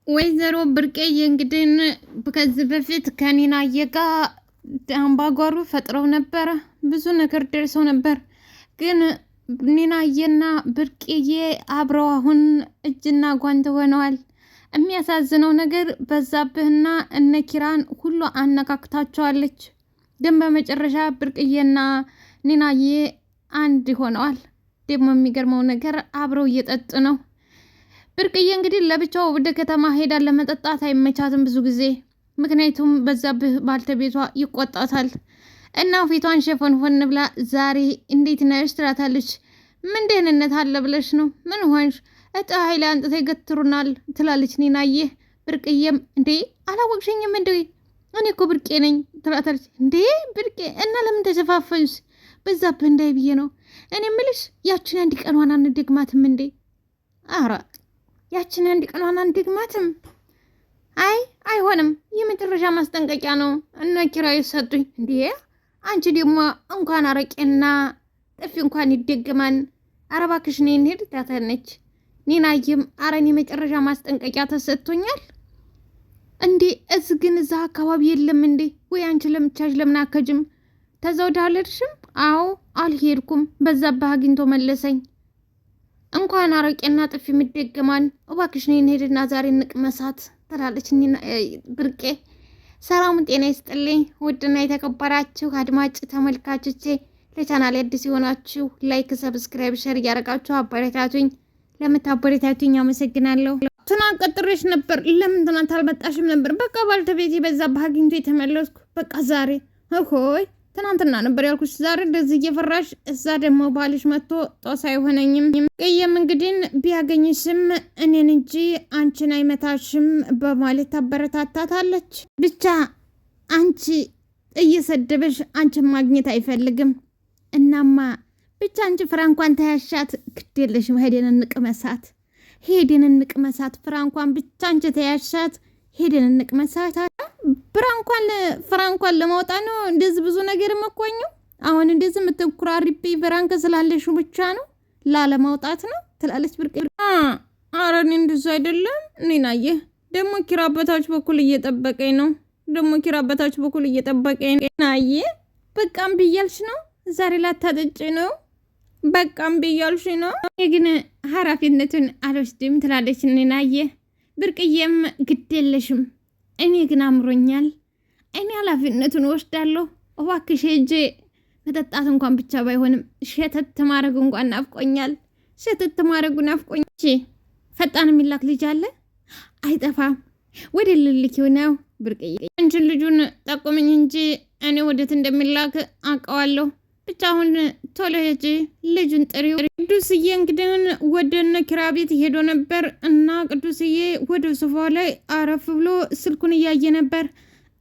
ወይዘሮ ብርቅዬ እንግዲህ ከዚህ በፊት ከኒናዬ ጋር አምባጓሮ ፈጥረው ነበረ። ብዙ ነገር ደርሰው ነበር። ግን ኒናዬና ብርቅዬ አብረው አሁን እጅና ጓንት ሆነዋል። የሚያሳዝነው ነገር በዛብህና እነ ኪራን ሁሉ አነካክታቸዋለች። ግን በመጨረሻ ብርቅዬና ኒናዬ አንድ ሆነዋል። ደግሞ የሚገርመው ነገር አብረው እየጠጡ ነው። ብርቅዬ እንግዲህ ለብቻው ወደ ከተማ ሄዳ ለመጠጣት አይመቻትም ብዙ ጊዜ። ምክንያቱም በዛብህ ባልተቤቷ ይቆጣታል እና ፊቷን ሸፈንፎን ብላ ዛሬ እንዴት ነሽ ትላታለች። ምን ደህንነት አለ ብለሽ ነው? ምን ሆንሽ? እጣ ኃይል አንጥተ ይገትሩናል ትላለች ኒናዬ። ብርቅዬም እንዴ አላወቅሽኝም እንዴ? እኔ እኮ ብርቄ ነኝ ትላታለች። እንዴ ብርቄ እና ለምን ተሸፋፈንሽ? በዛብህ እንዳይ ብዬ ነው። እኔ ምልሽ ያችን አንድ ቀኗን አንደግማትም እንዴ? አረ ያችን አንድ ቀኗን አንደግማትም። አይሆንም፣ የመጨረሻ ማስጠንቀቂያ ነው እነ ኪራይ ሰጡኝ። እንዴ አንቺ ደግሞ እንኳን አረቄና ጥፊ እንኳን ይደግማን። ኧረ እባክሽ ነይ እንሂድ ታተነች። ኒናዬም አረን የመጨረሻ ማስጠንቀቂያ ተሰጥቶኛል እንዴ? ግን እዛ አካባቢ የለም እንዴ? ወይ አንቺ ለምቻሽ ለምን አከጅም? ተዛው ዳለርሽም? አዎ አልሄድኩም፣ በዛብህ አግኝቶ መለሰኝ። እንኳን አረቄና ጥፊ የሚደገማን እባክሽ ነይ እንሂድና ዛሬ እንቅመሳት ትላለች ብርቄ። ሰላም ጤና ይስጥልኝ ውድና የተከበራችሁ አድማጭ ተመልካቾቼ፣ ለቻናሌ አዲስ የሆናችሁ ላይክ፣ ሰብስክራይብ፣ ሼር እያደረጋችሁ አበረታቱኝ። ለምታበረታቱኝ አመሰግናለሁ። ትናንት ቀጥሬሽ ነበር፣ ለምን ትናንት አልመጣሽም ነበር? በቃ ባልተቤቴ በዛብህ አግኝቶ የተመለስኩ። በቃ ዛሬ ሆይ ትናንትና ነበር ያልኩሽ። ዛሬ እንደዚህ እየፈራሽ እዛ ደግሞ ባልሽ መጥቶ ጦስ አይሆነኝም። ቅየም እንግዲህ ቢያገኝሽም እኔን እንጂ አንቺን አይመታሽም በማለት ታበረታታታለች። ብቻ አንቺ እየሰደበሽ አንቺን ማግኘት አይፈልግም። እናማ ብቻ አንቺ ፍራ እንኳን ተያሻት ግዴለሽም። ሄደን እንቅመሳት ፍራ እንኳን ብቻ አንቺ ተያሻት ሄደን እንቅመሳት። ፍራ እንኳን ለማውጣት ነው እንደዚህ ብዙ ነገር መቆኘው። አሁን እንደዚህ የምትኩራሪብኝ ፍራንክ ስላለሽ ብቻ ነው ላለማውጣት ነው ትላለች ብርቅዬ። ኧረ እኔ እንደዛ አይደለም ኒናዬ። ደግሞ ኪራ በታች በኩል እየጠበቀኝ ነው። ናዬ በቃም ብያልሽ ነው። ዛሬ ላታጠጪ ነው። በቃም ብያልሽ ነው። ግን ኃላፊነቱን አልወስድም ትላለች ኒናዬ። ብርቅዬም ግድ የለሽም፣ እኔ ግን አምሮኛል፣ እኔ ኃላፊነቱን ወስዳለሁ። እባክሽ ሄጄ መጠጣት እንኳን ብቻ ባይሆንም ሸተት ማድረጉ እንኳን ናፍቆኛል። ፈጣን የሚላክ ልጅ አለ አይጠፋም። ወደ ልልኪው ነው ብርቅዬ። አንቺን ልጁን ጠቁምኝ እንጂ እኔ ወዴት እንደሚላክ አውቀዋለሁ። ብቻ አሁን ቶሎ ሄጂ ልጁን ጥሪው። ቅዱስዬ እንግዲህ ወደ እነ ኪራ ቤት ሄዶ ነበር እና ቅዱስዬ ወደ ሶፋው ላይ አረፍ ብሎ ስልኩን እያየ ነበር።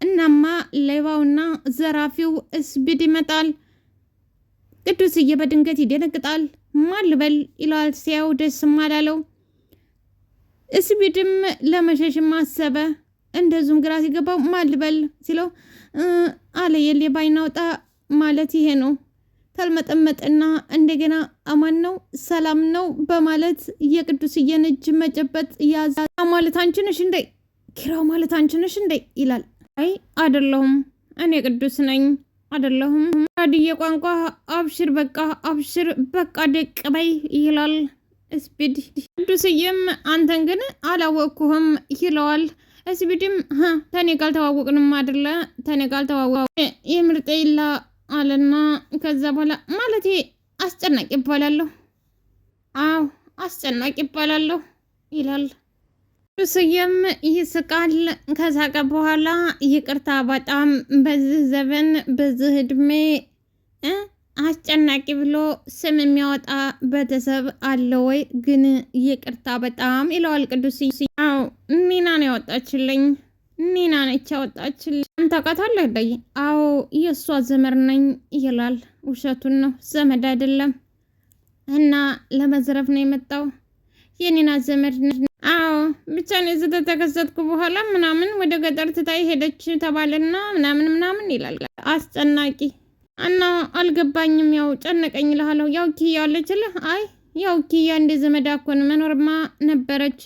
እናማ ሌባውና ዘራፊው እስቢድ ይመጣል። ቅዱስዬ በድንገት ይደነግጣል። ማልበል ይለዋል። ሲያው ደስም አላለው። እስቢድም ለመሸሽም አሰበ። እንደዙም ግራ ሲገባው ማልበል ሲለው አለ የሌባ አይናውጣ ማለት ይሄ ነው። ተልመጠመጥና እንደገና አማን ነው ሰላም ነው በማለት የቅዱስዬን እጅ መጨበጥ ያዘ። ማለት አንቺ ነሽ እንዴ? ኪራው ማለት አንቺ ነሽ እንዴ ይላል። አይ አይደለሁም፣ እኔ ቅዱስ ነኝ። አይደለሁም አድየ ቋንቋ አብሽር በቃ ደቅ በይ ይላል እስቢድ። ቅዱስዬም አንተን ግን አላወቅኩህም ይለዋል። እስቢድም ተኔ ጋር ተዋወቅንም አይደለ? ተኔ ጋር ተዋወቅ የምርጤ ይላ አለና ከዛ በኋላ ማለቴ አስጨናቂ ይባላለሁ። አዎ አስጨናቂ ይባላለሁ ይላል። ቅዱስዬም ይስቃል። ከሳቀ በኋላ ይቅርታ በጣም በዚህ ዘመን በዚህ እድሜ አስጨናቂ ብሎ ስም የሚያወጣ ቤተሰብ አለ ወይ? ግን ይቅርታ በጣም ይለዋል ቅዱስዬ። አዎ ኒና ነው ያወጣችልኝ። ኒና ነች ያወጣችልኝ። አንተ ታውቃታለህ እንዴ? አዎ የእሷ ዘመድ ነኝ ይላል። ውሸቱን ነው፣ ዘመድ አይደለም። እና ለመዝረፍ ነው የመጣው። የኒና ዘመድ ነች። አዎ ብቻ ነው እዚህ ተከሰትኩ በኋላ ምናምን ወደ ገጠር ትታይ ሄደች ተባለና ምናምን ይላል። አስጨናቂ እና አልገባኝም። ያው ጨነቀኝ እልሃለሁ። ያው ኪያ አለችልህ? አይ ያው ኪያ እንደ ዘመድ አኮን መኖርማ ነበረች፣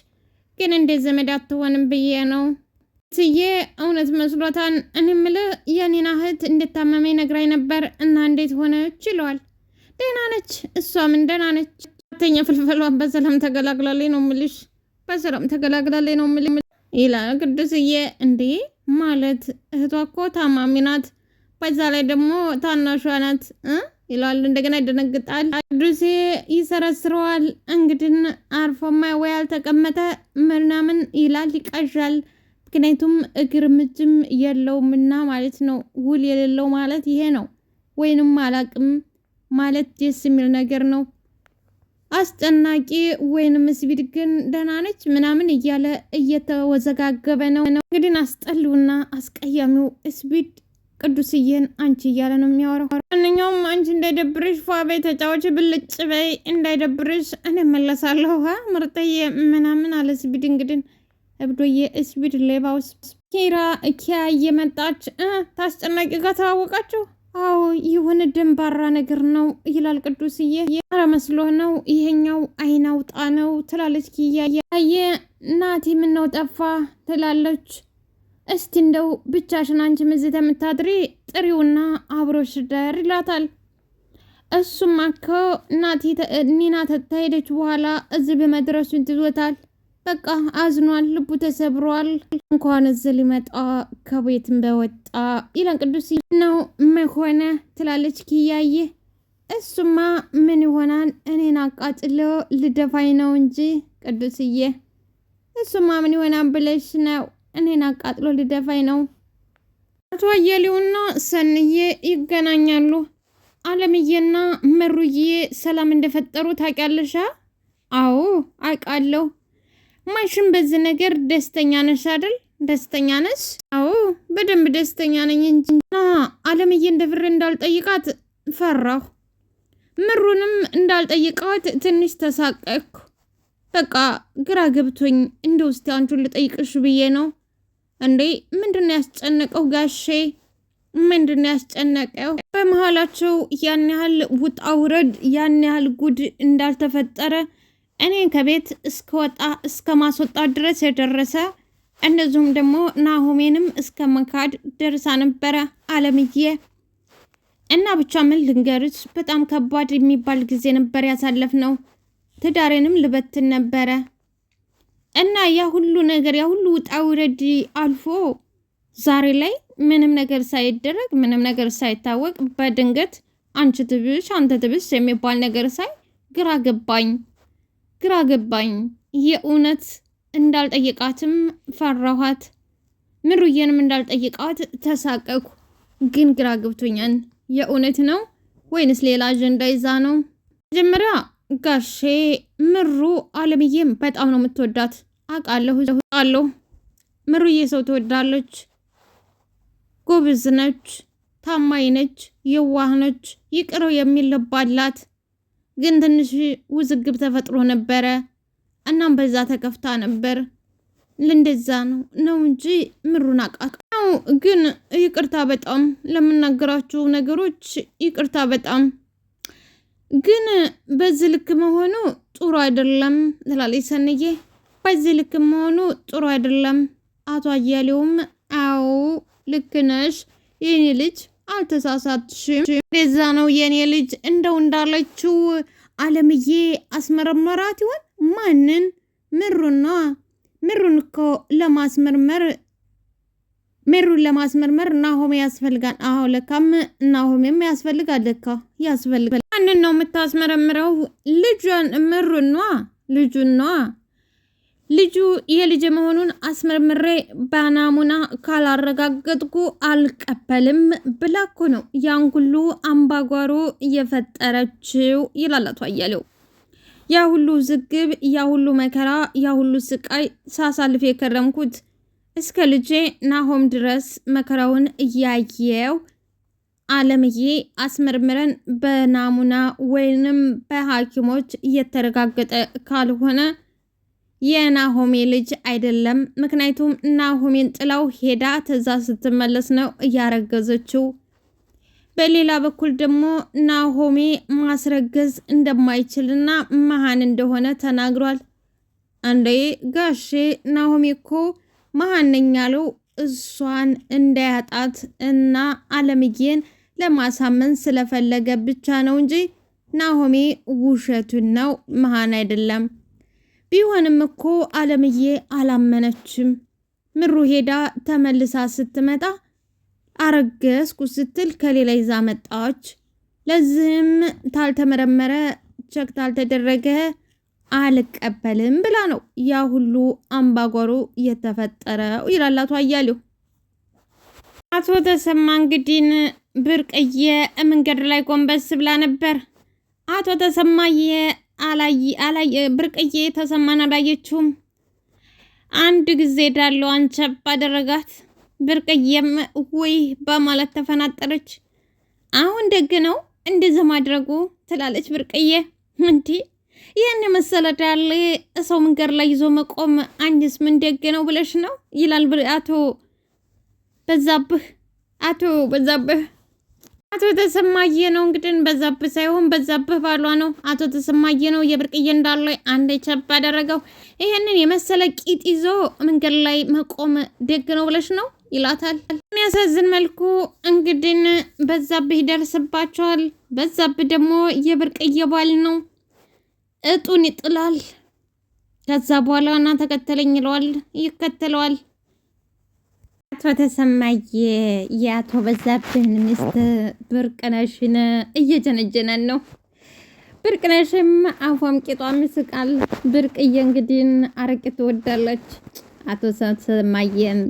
ግን እንደ ዘመድ አትሆንም ብዬ ነው። ትዬ እውነት መስሎታን። እኔ የምልህ የኔና እህት እንድታመመኝ ነግራኝ ነበር እና እንዴት ሆነች ይለዋል። ደህና ነች፣ እሷም ደህና ነች። ሁለተኛ ፍልፈሏን በሰላም ተገላግላለች ነው የምልሽ፣ በሰላም ተገላግላለች ነው የምልሽ ይላል ቅዱስዬ። እንዴ ማለት እህቷ እኮ ታማሚ ናት፣ በዛ ላይ ደግሞ ታናሿ ናት ይላል። እንደገና ይደነግጣል። ቅዱሴ ይሰረስረዋል። እንግዲህ አርፎማ ወይ አልተቀመጠ ምናምን ይላል፣ ይቃዣል። ምክንያቱም እግር ምጅም የለውምና ማለት ነው። ውል የሌለው ማለት ይሄ ነው። ወይንም አላቅም ማለት ደስ የሚል ነገር ነው። አስጨናቂ ወይንም ስቢድ ግን ደህና ነች ምናምን እያለ እየተወዘጋገበ ነው። እንግዲህ አስጠሉና አስቀያሚው ስቢድ ቅዱስዬን አንቺ እያለ ነው የሚያወራው። ማንኛውም አንቺ እንዳይደብርሽ ፏበይ ተጫዋች ብልጭ በይ እንዳይደብርሽ እኔ መለሳለሁ ምርጠዬ ምናምን አለ ስቢድ። እንግዲህ እብዶዬ ስቢድ ሌባውስ ኪራ ኪያ እየመጣች ታስጨናቂ ጋር ተዋወቃችሁ? አዎ ይሁን ደንባራ ነገር ነው ይላል ቅዱስዬ። ኧረ መስሎ ነው ይሄኛው አይናውጣ ነው ትላለች ኪያ። ያየ ናቲ ምነው ጠፋ ትላለች። እስቲ እንደው ብቻሽን አንቺ ምዝት የምታድሪ ጥሪውና አብሮሽ ደር ይላታል። እሱም እኮ ናቲ ኒና ተሄደች በኋላ እዚህ በመድረሱን ትዞታል። በቃ አዝኗል፣ ልቡ ተሰብሯል። እንኳን እዚህ ሊመጣ ከቤትም በወጣ ይላል ቅዱስዬ። ነው መሆነ ትላለች ኪያዬ። እሱማ ምን ይሆናል እኔን አቃጥሎ ልደፋኝ ነው እንጂ ቅዱስዬ፣ እሱማ ምን ይሆናል ብለሽ ነው? እኔን አቃጥሎ ልደፋኝ ነው። አቶ አየሌውና ሰንዬ ይገናኛሉ። አለምዬና መሩዬ ሰላም እንደፈጠሩ ታውቂያለሽ? አዎ አውቃለሁ። ማሽን በዚህ ነገር ደስተኛ ነሽ አይደል? ደስተኛ ነሽ? አዎ በደንብ ደስተኛ ነኝ እንጂ አለምዬ እንደፍሬ እንዳልጠይቃት ፈራሁ። ምሩንም እንዳልጠይቃት ትንሽ ተሳቀቅኩ። በቃ ግራ ገብቶኝ እንደ ውስጥ አንቺን ልጠይቅሽ ብዬ ነው። እንዴ ምንድነው ያስጨነቀው ጋሼ? ምንድነው ያስጨነቀው? በመሃላቸው ያን ያህል ውጣ ውረድ ያን ያህል ጉድ እንዳልተፈጠረ እኔን ከቤት እስከወጣ እስከ ማስወጣት ድረስ የደረሰ እንደዚሁም ደግሞ ናሆሜንም እስከ መካድ ደርሳ ነበረ አለምዬ። እና ብቻ ምን ልንገርሽ በጣም ከባድ የሚባል ጊዜ ነበር ያሳለፍነው። ትዳሬንም ልበትን ነበረ እና ያ ሁሉ ነገር ያ ሁሉ ውጣ ውረድ አልፎ ዛሬ ላይ ምንም ነገር ሳይደረግ ምንም ነገር ሳይታወቅ በድንገት አንቺ ትብሽ አንተ ትብሽ የሚባል ነገር ሳይ ግራ ገባኝ። የእውነት እንዳልጠየቃትም ፈራኋት። ምሩዬንም እንዳልጠየቃት ተሳቀኩ። ግን ግራ ገብቶኛል። የእውነት ነው ወይንስ ሌላ አጀንዳ ይዛ ነው? መጀመሪያ ጋሼ ምሩ አለምዬም በጣም ነው የምትወዳት አውቃለሁ። ምሩዬ ሰው ትወዳለች፣ ጎበዝ ነች፣ ታማኝ ነች፣ የዋህ ነች፣ ይቅር የሚል ልብ አላት። ግን ትንሽ ውዝግብ ተፈጥሮ ነበረ። እናም በዛ ተከፍታ ነበር። ለእንደዛ ነው እንጂ ምሩን አውቃት ነው። ግን ይቅርታ በጣም ለምናገራችሁ ነገሮች ይቅርታ በጣም ግን በዚህ ልክ መሆኑ ጥሩ አይደለም ትላለች ሰንዬ። በዚህ ልክ መሆኑ ጥሩ አይደለም። አቶ አያሌውም አዎ ልክ ነሽ የኔ ልጅ አልተሳሳትሽም። ለዛ ነው የኔ ልጅ እንደው እንዳለችው አለምዬ አስመረመራት ይሆን? ማንን? ምሩን እኮ ለማስመርመር ናሆሜ ያስፈልጋል። አዎ ለካም ናሆሜም ያስፈልጋል። ማንን ነው የምታስመረምረው? ልጁን ልጁ የልጅ መሆኑን አስመርምሬ በናሙና ካላረጋገጥኩ አልቀበልም ብላ እኮ ነው ያን ሁሉ አምባጓሮ እየፈጠረችው ይላል አቶ አያሌው። ያ ሁሉ ዝግብ፣ ያ ሁሉ መከራ፣ ያ ሁሉ ስቃይ ሳሳልፍ የከረምኩት እስከ ልጄ ናሆም ድረስ መከራውን እያየው አለምዬ አስመርምረን በናሙና ወይንም በሐኪሞች እየተረጋገጠ ካልሆነ የናሆሜ ልጅ አይደለም። ምክንያቱም ናሆሜን ጥላው ሄዳ ተዛ ስትመለስ ነው እያረገዘችው። በሌላ በኩል ደግሞ ናሆሜ ማስረገዝ እንደማይችልና መሃን እንደሆነ ተናግሯል። አንዴ ጋሼ ናሆሜ እኮ መሀነኛ ያለው እሷን እንዳያጣት እና አለምዬን ለማሳመን ስለፈለገ ብቻ ነው እንጂ ናሆሜ ውሸቱን ነው፣ መሀን አይደለም። ቢሆንም እኮ አለምዬ አላመነችም። ምሩ ሄዳ ተመልሳ ስትመጣ አረገዝኩ ስትል ከሌላ ይዛ መጣች። ለዚህም ታልተመረመረ ቸክ ታልተደረገ አልቀበልም ብላ ነው ያ ሁሉ አምባጓሮ የተፈጠረው ይላል አቶ አያሌው። አቶ ተሰማ እንግዲህ ብርቅዬ መንገድ ላይ ጎንበስ ብላ ነበር። አቶ ተሰማዬ ብርቅዬ ተሰማን አላየችውም። አንድ ጊዜ ዳለው አንቸብ አደረጋት። ብርቅዬም ወይ በማለት ተፈናጠረች። አሁን ደግ ነው እንደዚህ ማድረጉ ትላለች ብርቅዬ። እንዴ ይህን የመሰለ ዳሌ ሰው መንገድ ላይ ይዞ መቆም አንቺስ ምን ደግ ነው ብለሽ ነው ይላል አቶ በዛብህ። አቶ ተሰማዬ ነው እንግዲህ በዛብህ ሳይሆን በዛብህ ባሏ ነው። አቶ ተሰማዬ ነው የብርቅዬ እንዳለ አንድ ቸብ አደረገው። ይሄንን የመሰለ ቂጥ ይዞ መንገድ ላይ መቆም ደግ ነው ብለሽ ነው ይላታል። የሚያሳዝን መልኩ እንግዲህ በዛብህ ይደርስባቸዋል። በዛብህ ደግሞ የብርቅዬ ባል ነው። እጡን ይጥላል። ከዛ በኋላ ና ተከተለኝ ይለዋል፣ ይከተለዋል። አቶ ተሰማዬ የአቶ በዛብህን ሚስት ብርቅነሽን እየጀነጀነን ነው። ብርቅነሽም አፏም ቂጧም ይስቃል። ብርቅዬ እንግዲህ አረቄ ትወዳለች። አቶ ተሰማዬም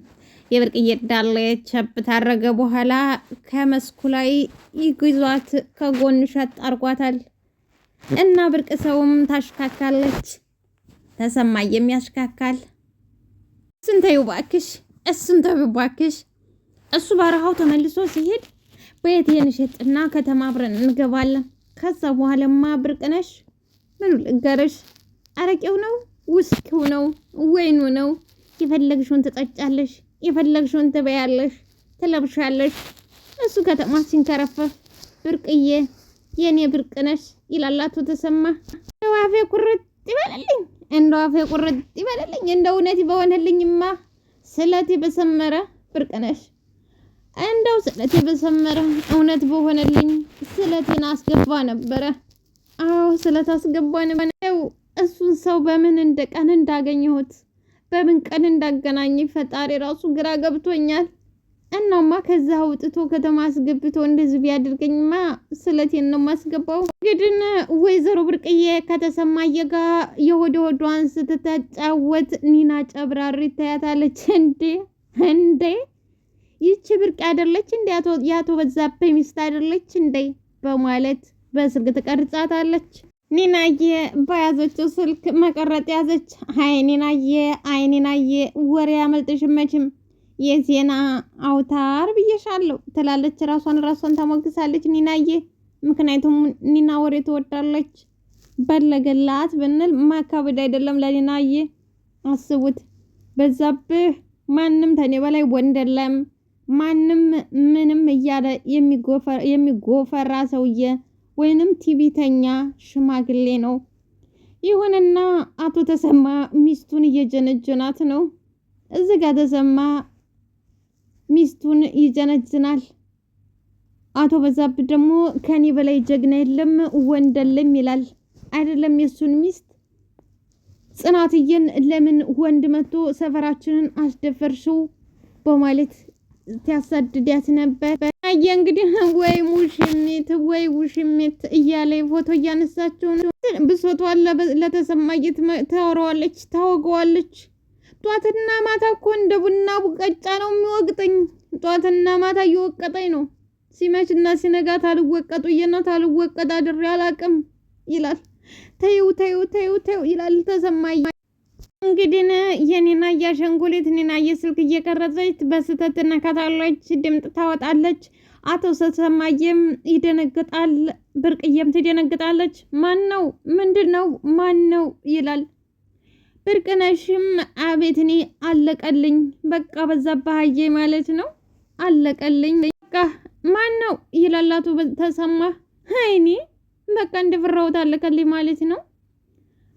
የብርቅዬ ዳለ ቸብ ታረገ በኋላ ከመስኩ ላይ ይግዟት ከጎን ሸጥ አርጓታል። እና ብርቅ ሰውም ታሽካካለች። ተሰማዬም ያሽካካል። እሱን ባክሽ እሱ በረሃው ተመልሶ ሲሄድ በየት የንሸጥና ከተማ አብረን እንገባለን። ከዛ በኋላማ ብርቅነሽ ምኑ ልንገርሽ፣ አረቄው ነው ውስኪው ነው ወይኑ ነው፣ የፈለግሽውን ትጠጫለሽ፣ የፈለግሽውን ትበያለሽ፣ ትለብሻለሽ። እሱ ከተማ ሲንከረፈፍ ብርቅዬ የኔ ብርቅነሽ ይላል አቶ ተሰማ። እንደው አፌ ቁርጥ ይበልልኝ፣ እንደው እውነት በሆነልኝማ ስለቴ በሰመረ ብርቅነሽ፣ እንደው ስለቴ በሰመረ እውነት በሆነልኝ ስለቴን አስገባ ነበረ። አዎ ስለት አስገባ ነበረ። እሱን ሰው በምን ቀን እንዳገኘሁት በምን ቀን እንዳገናኝ ፈጣሪ ራሱ ግራ ገብቶኛል። እናማ ከዛ አውጥቶ ከተማ አስገብቶ እንደዚህ ቢያደርገኝማ ስለቴን ነው ማስገባው። እንግዲህ ወይዘሮ ብርቅዬ ከተሰማየ ጋር የሆዷን ስትተጫወት ኒና ጨብራሪ ታያታለች። እንዴ ይቺ ብርቅ አይደለች እንዴ? ያቶ በዛብህ ሚስት አይደለች እንዴ? በማለት በስልክ ትቀርጻታለች። ኒናዬ በያዘችው ስልክ መቀረጥ ያዘች። አይ ኒናዬ ወሬ ያመልጥሽም መቼም የዜና አውታር ብዬሻለሁ ትላለች። ራሷን ታሞግሳለች ኒናዬ። ምክንያቱም ኒና ወሬ ትወዳለች። በለገላት ብንል ማካበድ አይደለም ለኒናዬ። አስቡት፣ በዛብህ ማንም ተኔ በላይ ወንድ የለም፣ ማንም ምንም እያለ የሚጎፈራ ሰውዬ ወይንም ቲቪተኛ ሽማግሌ ነው። ይሁንና አቶ ተሰማ ሚስቱን እየጀነጀናት ነው። እዚህ ጋር ተሰማ ሚስቱን ይጀነጅናል። አቶ በዛብህ ደግሞ ከኔ በላይ ጀግና የለም ወንድ የለም ይላል። አይደለም የሱን ሚስት ጽናትዬን ለምን ወንድ መጥቶ ሰፈራችንን አስደፈርሽው በማለት ሲያሳድዳት ነበር። አየ እንግዲህ ወይ ውሽሚት እያለ ፎቶ እያነሳችሁ ነው። ብሶቷን ለተሰማየት ታወራዋለች፣ ታወገዋለች። ጧትና ማታ እኮ እንደ ቡና ቡቀጫ ነው የሚወቅጠኝ። ጧትና ማታ እየወቀጠኝ ነው። ሲመችና ሲነጋ ታልወቀጡየና ታልወቀጥ አድሬ አላቅም ይላል። ተይው ይላል ተሰማየ። እንግዲህ የኔና ያሸንጉሊት ኔና የስልክ እየቀረጸች በስተት ነካታለች፣ ድምጥ ታወጣለች። አቶ ተሰማየም ይደነግጣል፣ ብርቅዬም ትደነግጣለች። ማነው? ምንድነው? ማነው? ይላል። ብርቅነሽም አቤት እኔ አለቀልኝ፣ በቃ በዛብህ ማለት ነው፣ አለቀልኝ፣ በቃ ማነው? ይላል አቶ ተሰማ። አይኔ በቃ እንደፈራሁት አለቀልኝ ማለት ነው።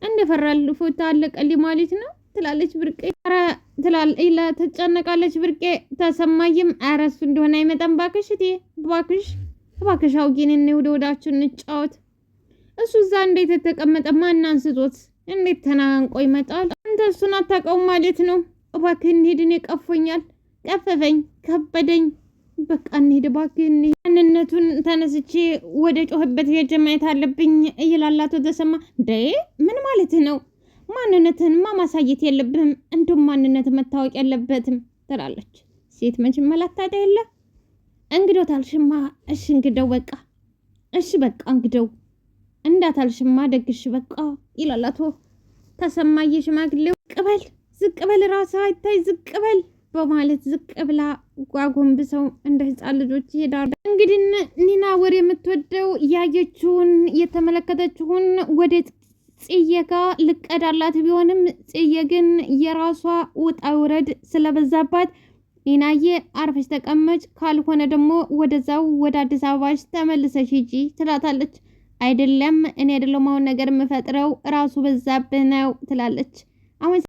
እንደፈራል ፎቶ አለቀልኝ ማለት ነው ትላለች ብርቄ። ኧረ ትጨነቃለች ብርቄ። ተሰማይም ኧረ እሱ እንደሆነ አይመጣም ባክሽ እቴ ባክሽ አውጊን ወደ ወዳችን እንጫወት። እሱ እዛ እንዴት ተቀመጠ? ማን አንስቶት እንዴት ተናንቆ ይመጣል? አንተ እሱን አታውቀውም ማለት ነው። እባክህ እንሂድ፣ እኔ ቀፎኛል፣ ቀፈፈኝ፣ ከበደኝ። በቃ እንሂድ እባክህ እንሂድ። ማንነቱን ተነስቼ ወደ ጮህበት ሄጄ ማየት አለብኝ ይላል አቶ ተሰማ። እንዴ ምን ማለት ነው? ማንነትንማ ማሳየት የለብህም፣ እንዲሁም ማንነት መታወቅ የለበትም ትላለች። ሴት መቼም መላታዳ የለ። እንግዲው ታልሽማ እሺ፣ እንግደው በቃ እሺ፣ በቃ እንግደው እንዳታልሽማ ደግሽ በቃ ይላል አቶ ተሰማ። የሽማግሌው ዝቅ በል ራስህ አይታይ ዝቅ በል በማለት ዝቅ ብላ ጓጎንብሰው እንደ ህፃን ልጆች ይሄዳሉ። እንግዲህ ኒና ወሬ የምትወደው ያየችውን የተመለከተችውን ወደ ጽዬ ጋር ልቀዳላት ቢሆንም ጽዬ ግን የራሷ ውጣ ውረድ ስለበዛባት ኒናዬ አርፈሽ ተቀመጭ፣ ካልሆነ ደግሞ ወደዛው ወደ አዲስ አበባሽ ተመልሰሽ ሂጂ ትላታለች። አይደለም እኔ አይደለም አሁን ነገር የምፈጥረው ራሱ በዛብህ ነው ትላለች። አሁን